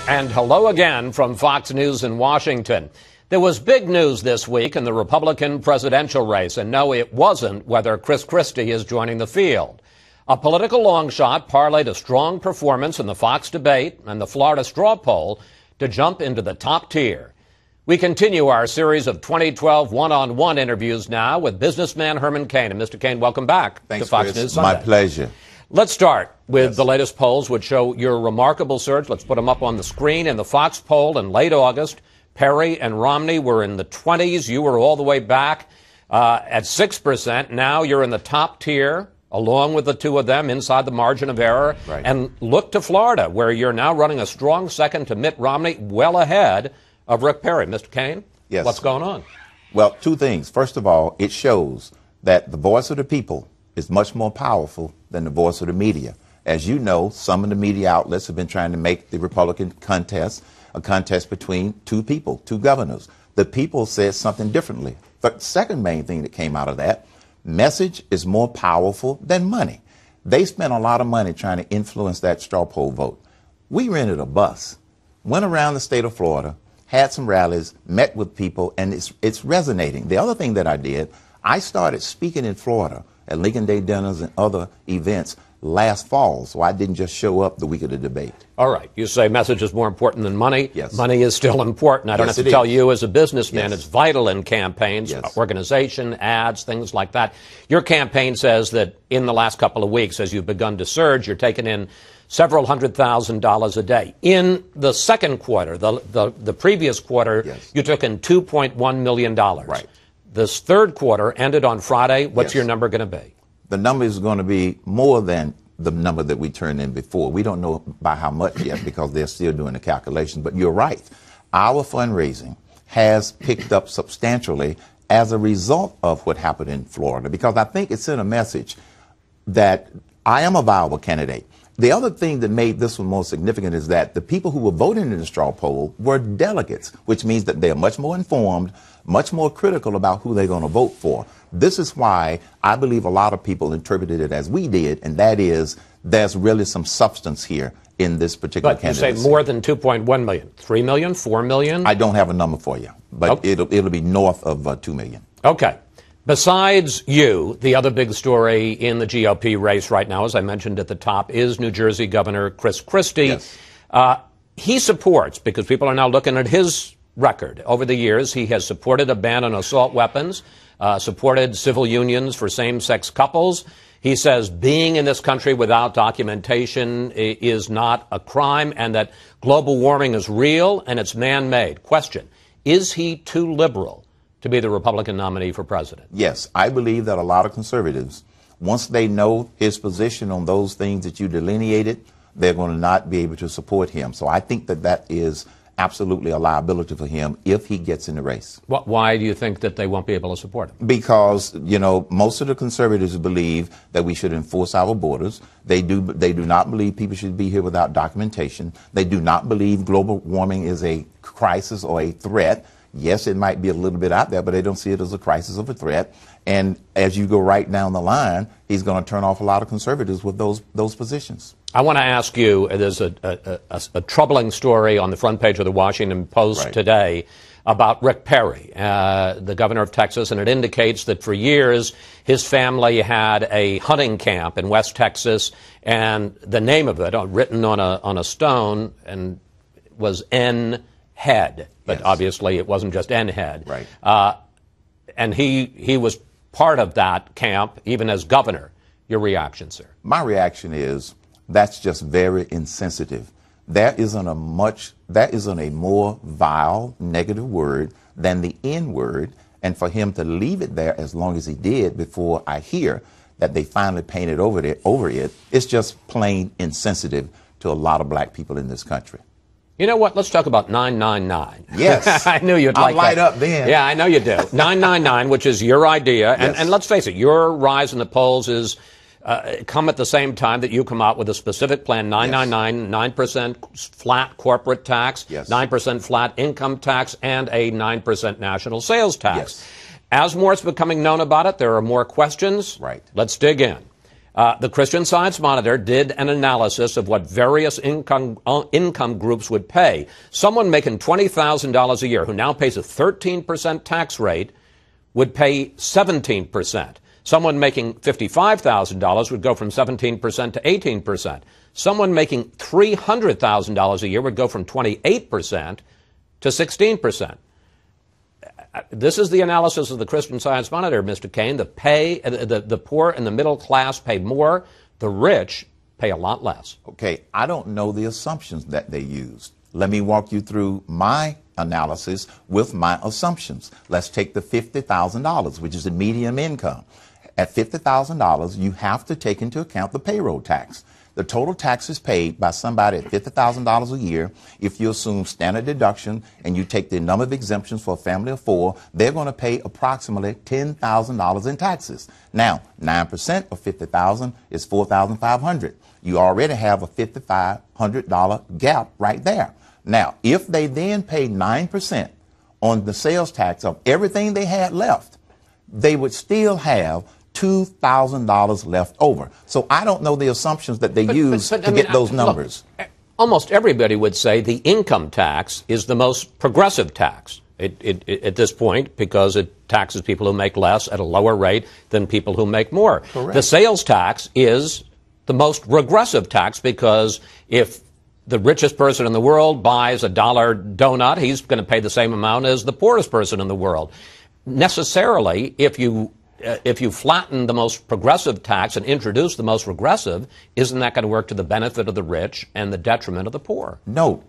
And hello again from Fox News in Washington. There was big news this week in the Republican presidential race, and no, it wasn't whether Chris Christie is joining the field. A political long shot parlayed a strong performance in the Fox debate and the Florida straw poll to jump into the top tier. We continue our series of 2012 one-on-one interviews now with businessman Herman Cain. And Mr. Cain, welcome back to Fox Chris. News Sunday. My pleasure. Let's start with the latest polls, which show your remarkable surge. Let's put them up on the screen. In the Fox poll in late August, Perry and Romney were in the 20s. You were all the way back at 6%. Now you're in the top tier, along with the two of them, inside the margin of error. Right. And look to Florida, where you're now running a strong second to Mitt Romney, well ahead of Rick Perry. Mr. Cain, yes. What's going on? Well, two things. First of all, it shows that the voice of the people is much more powerful than the voice of the media. As you know, some of the media outlets have been trying to make the Republican contest a contest between two people, two governors. The people said something differently. The second main thing that came out of that, message is more powerful than money. They spent a lot of money trying to influence that straw poll vote. We rented a bus, went around the state of Florida, had some rallies, met with people, and it's resonating. The other thing that I did, I started speaking in Florida at Lincoln Day dinners and other events last fall, so I didn't just show up the week of the debate. All right. You say message is more important than money. Yes. Money is still important. I don't have to tell you as a businessman, Yes. it's vital in campaigns, Yes. organization, ads, things like that. Your campaign says that in the last couple of weeks, as you've begun to surge, you're taking in several $100,000 a day. In the second quarter, the previous quarter, Yes. you took in $2.1 million. Right. This third quarter ended on Friday. What's Yes. your number going to be? The number is going to be more than the number that we turned in before. We don't know by how much yet because they're still doing the calculation. But you're right. Our fundraising has picked up substantially as a result of what happened in Florida, because I think it sent a message that I am a viable candidate. The other thing that made this one more significant is that the people who were voting in the straw poll were delegates, which means that they're much more informed, much more critical about who they're going to vote for. This is why I believe a lot of people interpreted it as we did, and that is there's really some substance here in this particular candidacy. But you say more than 2.1 million, 3 million, 4 million? I don't have a number for you, but Okay. it'll be north of 2 million. Okay. Besides you, the other big story in the GOP race right now, as I mentioned at the top, is New Jersey Governor Chris Christie. Yes. He supports, because people are now looking at his record. Over the years, he has supported a ban on assault weapons, supported civil unions for same-sex couples. He says being in this country without documentation is not a crime, and that global warming is real and it's man-made. Question, is he too liberal to be the Republican nominee for president? Yes, I believe that a lot of conservatives, once they know his position on those things that you delineated, they're going to not be able to support him. So I think that that is absolutely a liability for him if he gets in the race. Why do you think that they won't be able to support him? Because, you know, most of the conservatives believe that we should enforce our borders. They do not believe people should be here without documentation. They do not believe global warming is a crisis or a threat. Yes, it might be a little bit out there, but they don't see it as a crisis or a threat. And as you go right down the line, he's going to turn off a lot of conservatives with those positions. I want to ask you, there's a troubling story on the front page of the Washington Post today about Rick Perry, the governor of Texas, and it indicates that for years his family had a hunting camp in West Texas, and the name of it, written on a stone, and was N. Head, but obviously it wasn't just N. Head. Right. And he was part of that camp, even as governor. Your reaction, sir? My reaction is that's just very insensitive. There isn't a more vile, negative word than the N word, and for him to leave it there as long as he did before I hear that they finally painted over it, it's just plain insensitive to a lot of black people in this country. You know what? Let's talk about 999. Yes. I knew you'd like that. I'll light up then. Yeah, I know you do. 999, which is your idea. Yes. And let's face it, your rise in the polls is come at the same time that you come out with a specific plan, 999, 9% flat corporate tax, 9% flat income tax, and a 9% national sales tax. As more is becoming known about it, there are more questions. Right. Let's dig in. The Christian Science Monitor did an analysis of what various income groups would pay. Someone making $20,000 a year, who now pays a 13% tax rate, would pay 17%. Someone making $55,000 would go from 17% to 18%. Someone making $300,000 a year would go from 28% to 16%. This is the analysis of the Christian Science Monitor, Mr. Cain. The poor and the middle class pay more. The rich pay a lot less. Okay, I don't know the assumptions that they used. Let me walk you through my analysis with my assumptions. Let's take the $50,000, which is the median income. At $50,000, you have to take into account the payroll tax. The total taxes paid by somebody at $50,000 a year, if you assume standard deduction and you take the number of exemptions for a family of four, they're going to pay approximately $10,000 in taxes. Now, 9% of $50,000 is $4,500. You already have a $5,500 gap right there. Now, if they then pay 9% on the sales tax of everything they had left, they would still have $2,000 left over. So I don't know the assumptions that they use to get those numbers. Look, almost everybody would say the income tax is the most progressive tax at this point, because it taxes people who make less at a lower rate than people who make more. Correct. The sales tax is the most regressive tax, because if the richest person in the world buys a $1 donut, he's going to pay the same amount as the poorest person in the world. Necessarily, if you flatten the most progressive tax and introduce the most regressive, isn't that going to work to the benefit of the rich and the detriment of the poor? No,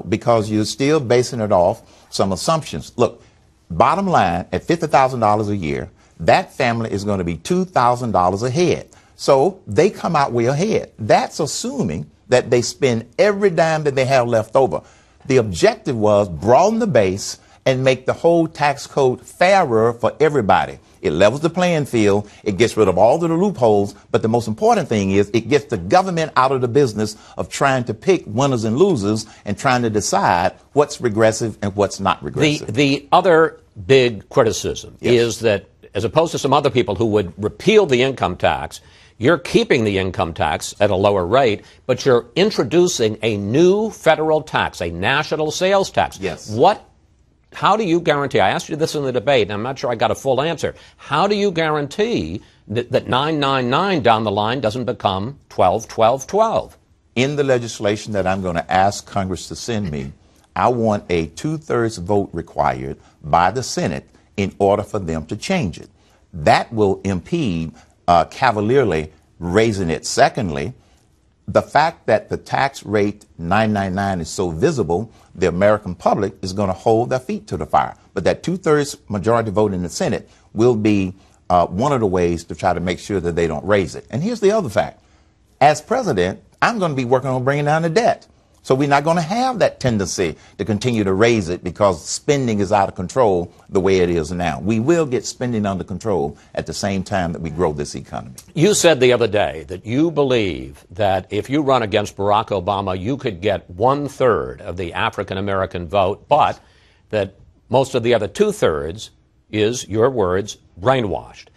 because you're still basing it off some assumptions. Look, bottom line, at $50,000 a year, that family is going to be $2,000 ahead. So they come out way ahead. That's assuming that they spend every dime that they have left over. The objective was broaden the base and make the whole tax code fairer for everybody. It levels the playing field. It gets rid of all of the loopholes. But the most important thing is it gets the government out of the business of trying to pick winners and losers and trying to decide what's regressive and what's not regressive. The other big criticism is that, as opposed to some other people who would repeal the income tax, you're keeping the income tax at a lower rate, but you're introducing a new federal tax, a national sales tax. Yes. How do you guarantee, I asked you this in the debate, and I'm not sure I got a full answer, how do you guarantee that 999 down the line doesn't become 121212? In the legislation that I'm going to ask Congress to send me, I want a 2/3 vote required by the Senate in order for them to change it. That will impede cavalierly raising it. Secondly, the fact that the tax rate 999 is so visible, the American public is going to hold their feet to the fire. But that 2/3 majority vote in the Senate will be one of the ways to try to make sure that they don't raise it. And here's the other fact. As president, I'm going to be working on bringing down the debt. So we're not going to have that tendency to continue to raise it because spending is out of control the way it is now. We will get spending under control at the same time that we grow this economy. You said the other day that you believe that if you run against Barack Obama, you could get 1/3 of the African-American vote, but that most of the other 2/3 is, your words, brainwashed.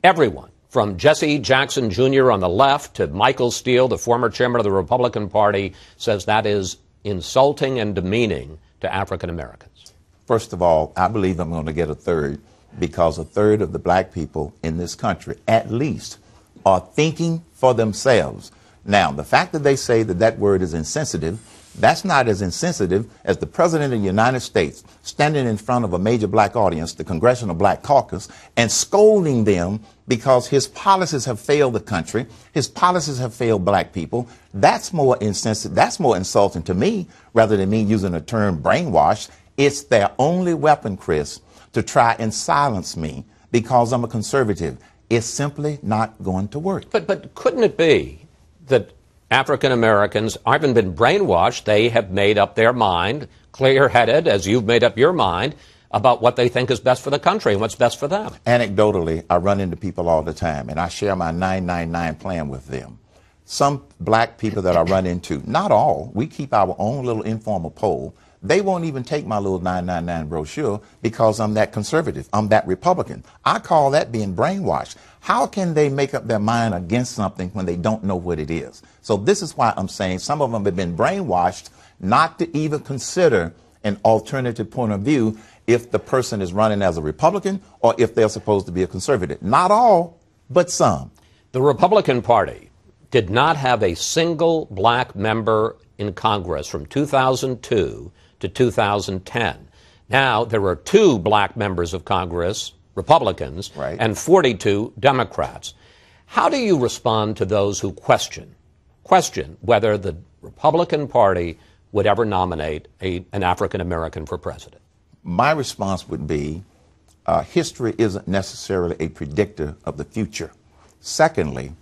Everyone, from Jesse Jackson Jr. on the left to Michael Steele, the former chairman of the Republican Party, says that is insulting and demeaning to African Americans. First of all, I believe I'm going to get 1/3 because 1/3 of the black people in this country, at least, are thinking for themselves. Now, the fact that they say that that word is insensitive, that's not as insensitive as the President of the United States standing in front of a major black audience, the Congressional Black Caucus, and scolding them because his policies have failed the country, his policies have failed black people. That's more insensitive, that's more insulting to me, rather than me using the term brainwashed. It's their only weapon, Chris, to try and silence me because I'm a conservative. It's simply not going to work. But couldn't it be that African Americans haven't been brainwashed? They have made up their mind, clear-headed, as you've made up your mind, about what they think is best for the country and what's best for them. Anecdotally, I run into people all the time, and I share my 999 plan with them. Some black people that I run into, not all, we keep our own little informal poll. They won't even take my little 999 brochure because I'm that conservative. I'm that Republican. I call that being brainwashed. How can they make up their mind against something when they don't know what it is? So this is why I'm saying some of them have been brainwashed not to even consider an alternative point of view if the person is running as a Republican or if they're supposed to be a conservative. Not all, but some. The Republican Party did not have a single black member in Congress from 2002 to 2010. Now there are 2 black members of Congress, Republicans, right, and 42 Democrats. How do you respond to those who question whether the Republican Party would ever nominate an African American for president? My response would be, history isn't necessarily a predictor of the future. Secondly,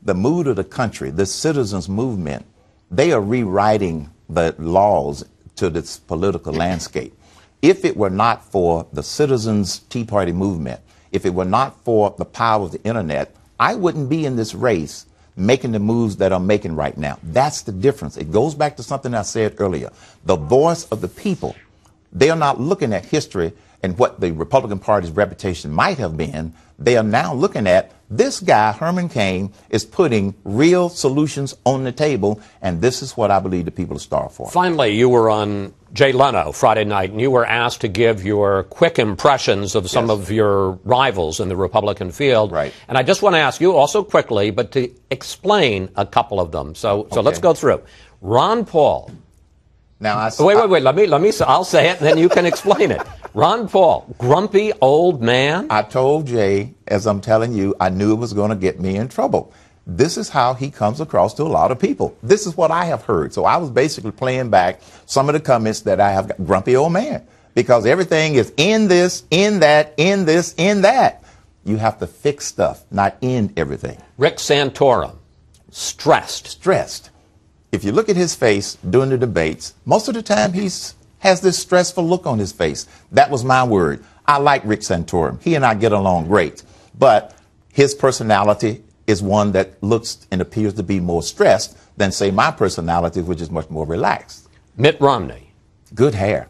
the mood of the country, the citizens movement, they are rewriting the laws to this political landscape. If it were not for the Citizens Tea Party movement, if it were not for the power of the internet, I wouldn't be in this race making the moves that I'm making right now. That's the difference. It goes back to something I said earlier. The voice of the people. They are not looking at history and what the Republican Party's reputation might have been. They are now looking at this guy, Herman Cain, is putting real solutions on the table, and this is what I believe the people are starved for. Finally, you were on Jay Leno Friday night, and you were asked to give your quick impressions of some of your rivals in the Republican field. Right. And I just want to ask you also quickly, but to explain a couple of them. So let's go through. Ron Paul. Now, wait. Let me. I'll say it, and then you can explain it. Ron Paul, grumpy old man. I told Jay, as I'm telling you, I knew it was going to get me in trouble. This is how he comes across to a lot of people. This is what I have heard. So I was basically playing back some of the comments that I have got. Grumpy old man, because everything is in this, in that, in this, in that. You have to fix stuff, not end everything. Rick Santorum, stressed. If you look at his face during the debates, most of the time has this stressful look on his face. That was my word. I like Rick Santorum. He and I get along great. But his personality is one that looks and appears to be more stressed than, say, my personality, which is much more relaxed. Mitt Romney. Good hair.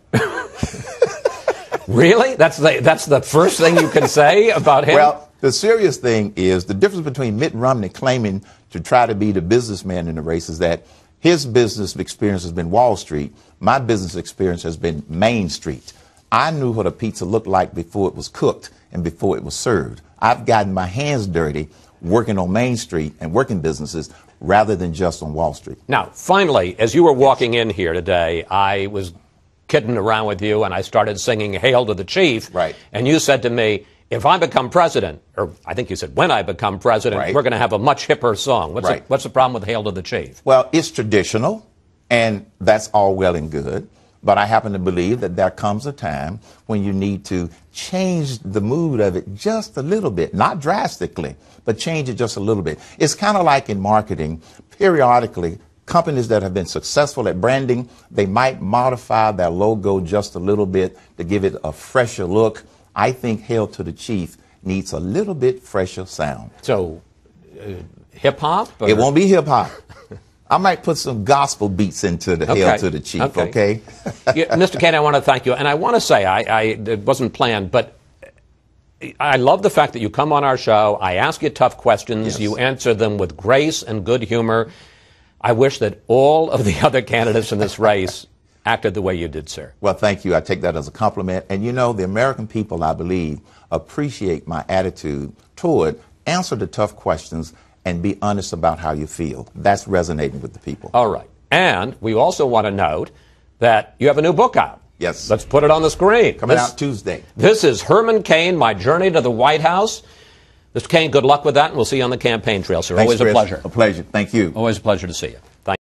Really? That's the first thing you can say about him? Well, the serious thing is the difference between Mitt Romney claiming to try to be the businessman in the race is that his business experience has been Wall Street. My business experience has been Main Street. I knew what a pizza looked like before it was cooked and before it was served. I've gotten my hands dirty working on Main Street and working businesses rather than just on Wall Street. Now, finally, as you were walking in here today, I was kidding around with you and I started singing Hail to the Chief. Right. And you said to me, if I become president, or I think you said when I become president, right, we're going to have a much hipper song. What's the problem with Hail to the Chief? Well, it's traditional, and that's all well and good. But I happen to believe that there comes a time when you need to change the mood of it just a little bit, not drastically, but change it just a little bit. It's kind of like in marketing. Periodically, companies that have been successful at branding, they might modify their logo just a little bit to give it a fresher look. I think Hail to the Chief needs a little bit fresher sound. So, hip-hop? It won't be hip-hop. I might put some gospel beats into the Hail to the Chief, okay? Mr. Cain, I want to thank you. And I want to say, it wasn't planned, but I love the fact that you come on our show. I ask you tough questions. Yes. You answer them with grace and good humor. I wish that all of the other candidates in this race acted the way you did, sir. Well, thank you. I take that as a compliment. And you know, the American people, I believe, appreciate my attitude toward answer the tough questions and be honest about how you feel. That's resonating with the people. All right. And we also want to note that you have a new book out. Yes. Let's put it on the screen. Coming out Tuesday. This is Herman Cain, My Journey to the White House. Mr. Cain, good luck with that, and we'll see you on the campaign trail, sir. Thanks, Always Chris. a pleasure. A pleasure. Thank you. Always a pleasure to see you.